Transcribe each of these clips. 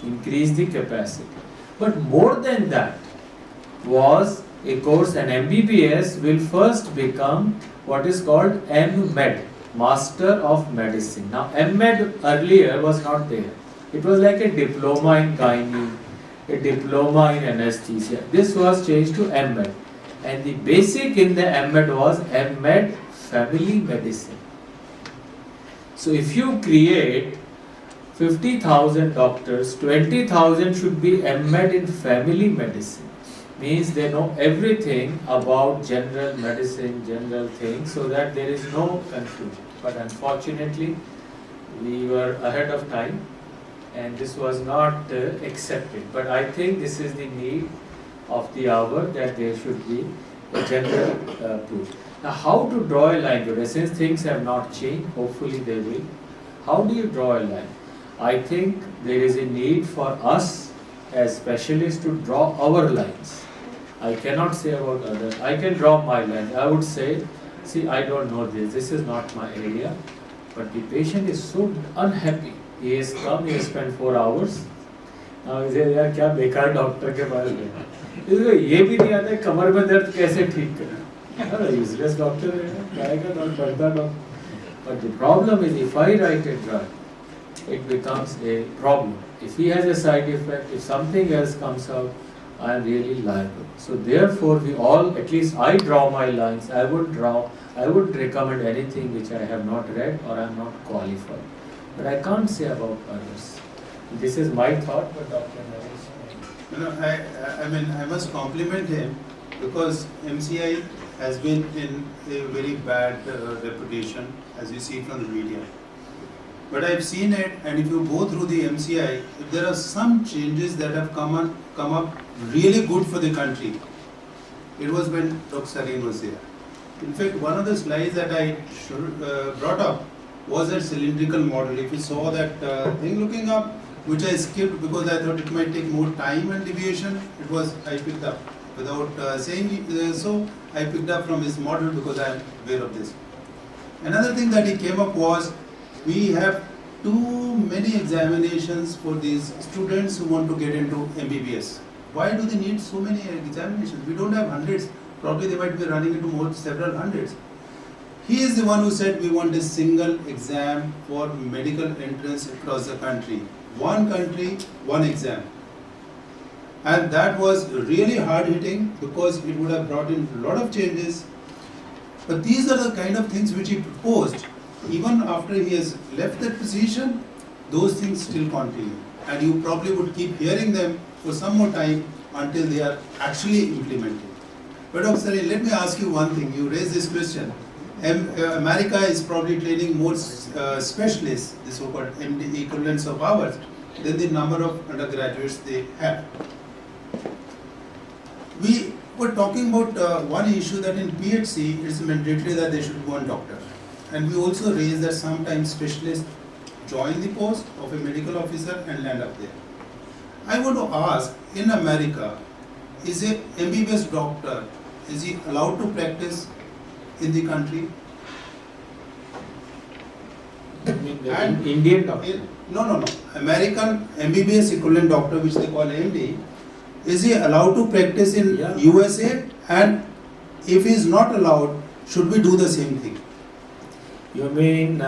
increase the capacity. But more than that was a course, an MBBS will first become what is called M.Med, Master of Medicine. Now M.Med earlier was not there. It was like a diploma in gynae, a diploma in anesthesia. This was changed to M.Med. And the basic in the M.Med was M.Med Family Medicine. So if you create 50,000 doctors, 20,000 should be M.Med in Family Medicine. Means they know everything about general medicine, general things, so that there is no confusion. But unfortunately, we were ahead of time and this was not accepted. But I think this is the need of the hour, that there should be a general proof. Now, how to draw a line today? Since things have not changed, hopefully they will. How do you draw a line? I think there is a need for us as specialists to draw our lines. I cannot say about others. I can draw my line. I would say, see, I don't know this is not my area, but the patient is so unhappy. He has come, he has spent 4 hours. Now he says, यार क्या बेकार doctor के पास गया, इसको ये भी नहीं आता कमर में दर्द कैसे ठीक करें, यूजलेस डॉक्टर है, जाएगा डॉक्टर पढ़ता doctor. But the problem is, if I write a drug, it becomes a problem. If he has a side effect, if something else comes out, I am really liable. So therefore, we all, at least I draw my lines. I would recommend anything which I have not read or I am not qualified. But I can't say about others. This is my thought, but Dr. Naresh. I mean, I must compliment him, because MCI has been in a very bad reputation, as you see from the media. But I've seen it, and if you go through the MCI, there are some changes that have come up really good for the country. It was when Dr. Salim was there. In fact, one of the slides that I brought up was a cylindrical model. If you saw that thing looking up, which I skipped because I thought it might take more time and deviation, I picked up without saying so. I picked up from his model because I am aware of this. Another thing that he came up was, we have too many examinations for these students who want to get into MBBS. Why do they need so many examinations? We don't have hundreds. Probably they might be running into several hundreds. He is the one who said we want a single exam for medical entrance across the country. One country, one exam. And that was really hard hitting, because it would have brought in a lot of changes. But these are the kind of things which he proposed. Even after he has left that position, those things still continue. And you probably would keep hearing them for some more time until they are actually implemented. But Dr. Sarin, let me ask you one thing. You raised this question. America is probably training more specialists, the so-called MD equivalents of ours, than the number of undergraduates they have. We were talking about one issue, that in PHC, it's mandatory that they should go on doctor. And we also raised that sometimes specialists join the post of a medical officer and land up there. I want to ask, in America, is a MBBS doctor, is he allowed to practice in the country? You mean the Indian doctor? No. American MBBS equivalent doctor, which they call MD, is he allowed to practice in USA? And if he is not allowed, should we do the same thing? You mean,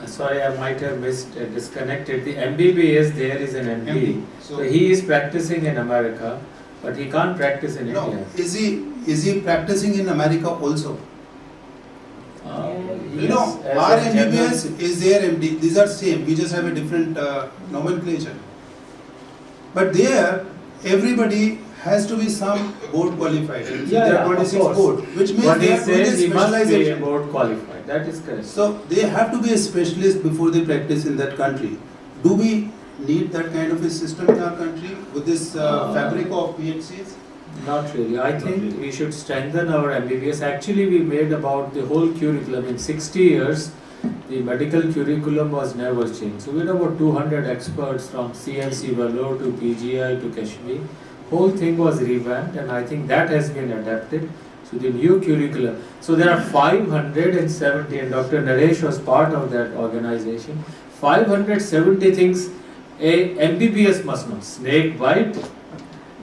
sorry, I might have disconnected. The MBBS, there is an MD. So he is practicing in America, but he can't practice in India. Is he practicing in America also? Yes, our MBBS is their MD. These are same. We just have a different nomenclature. But there, everybody has to be some board qualified. There are 26 board, which means they have to be specialization. Board qualified. That is correct. So they have to be a specialist before they practice in that country. Do we need that kind of a system in our country with this fabric of PHCs? Not really. I think we should strengthen our MBBS. Actually, we made about the whole curriculum. In 60 years, the medical curriculum was never changed. So we had about 200 experts from CMC Vellore to PGI to Kashmir. Whole thing was revamped, and I think that has been adapted to the new curriculum. So there are 570, and Dr. Naresh was part of that organization. 570 things a MBBS must know snake bite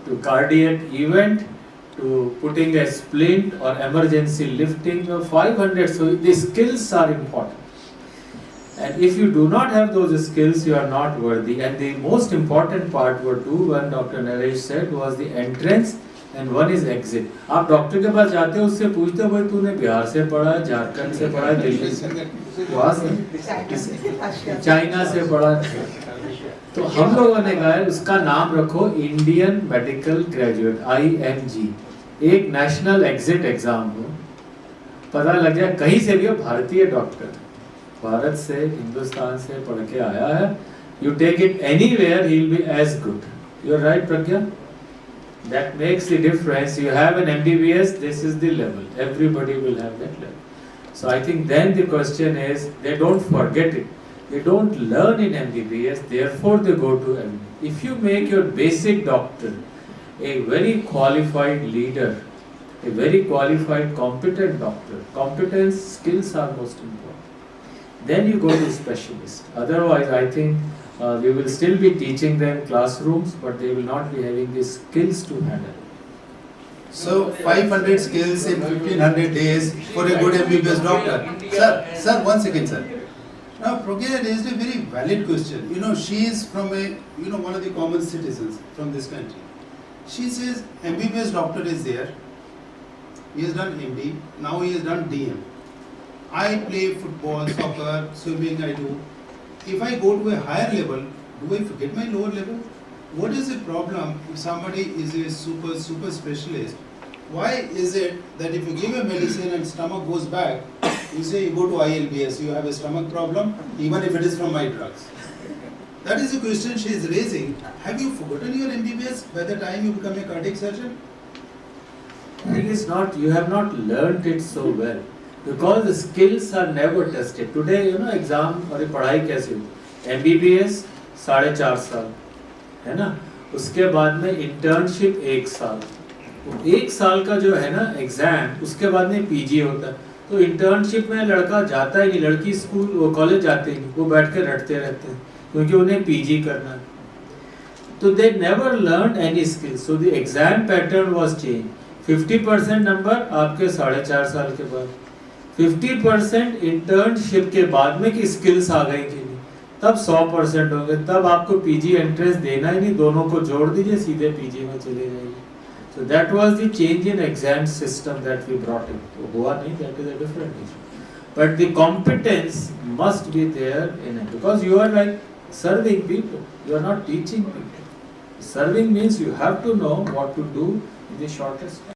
to cardiac event to putting a splint or emergency lifting of 500. So the skills are important. And if you do not have those skills, you are not worthy. And the most important part were two, one Dr. Naresh said was the entrance and one is exit. आप doctor के पास जाते हो उससे पूछते हो भाई तूने बिहार से पढ़ा, झारखंड से पढ़ा, दिल्ली से, वहाँ से, चाइना से पढ़ा. तो हम लोगों ने कहा उसका नाम रखो इंडियन मेडिकल ग्रेजुएट IMG. एक नेशनल एग्जिट एग्जाम हो, पता लग जाए कहीं से भी हो भारतीय डॉक्टर, भारत से हिंदुस्तान से पढ़ के आया है. You take it anywhere he will be as good. You are right Pragya. That makes the difference. You have an MBBS, this is the level. Everybody will have that level. So I think then the question is, they don't forget it. They don't learn in MBBS, therefore they go to MD. If you make your basic doctor a very qualified leader, a very qualified, competent doctor, competence, skills are most important. Then you go to specialist. Otherwise, I think we will still be teaching them classrooms, but they will not be having the skills to handle. So 500 skills in 1500 days for a good MBBS doctor. Sir, 1 second, sir. Now, Pragya raised a very valid question. You know, she is from one of the common citizens from this country. She says MBBS doctor is there. He has done MD. Now he has done DM. I play football, soccer, swimming. I do. If I go to a higher level, do I forget my lower level? What is the problem if somebody is a super specialist? Why is it that if you give a medicine and stomach goes back, you say you go to ILBS, you have a stomach problem, even if it is from my drugs? That is the question she is raising. Have you forgotten your MBBS by the time you become a cardiac surgeon? It is not, you have not learnt it so well. Because the skills are never tested. Today, exam और पढ़ाई कैसे हो? MBBS 4.5 साल, है ना? उसके बाद में इंटर्नशिप 1 साल. 1 साल का जो है ना एग्जाम, उसके बाद में PG होता है. तो इंटर्नशिप में लड़का जाता ही नहीं, लड़की स्कूल वो कॉलेज जाते ही नहीं, वो बैठ के रटते रहते हैं क्योंकि उन्हें PG करना है. तो they never learned any skills. So the exam pattern was changed. 50% number आपके 4.5 साल के बाद, 50% इंटर्नशिप के बाद में कि स्किल्स आ गई कि नहीं, तब 100% होंगे. तब आपको PG एंट्रेंस देना ही नहीं, दोनों को जोड़ दीजिए, सीधे PG में चले जाइए. So that was the change in exam system that we brought in. तो हुआ नहीं, that is a different issue. But the competence must be there in it, because you are like serving people, you are not teaching people. Serving means you have to know what to do in the shortest time.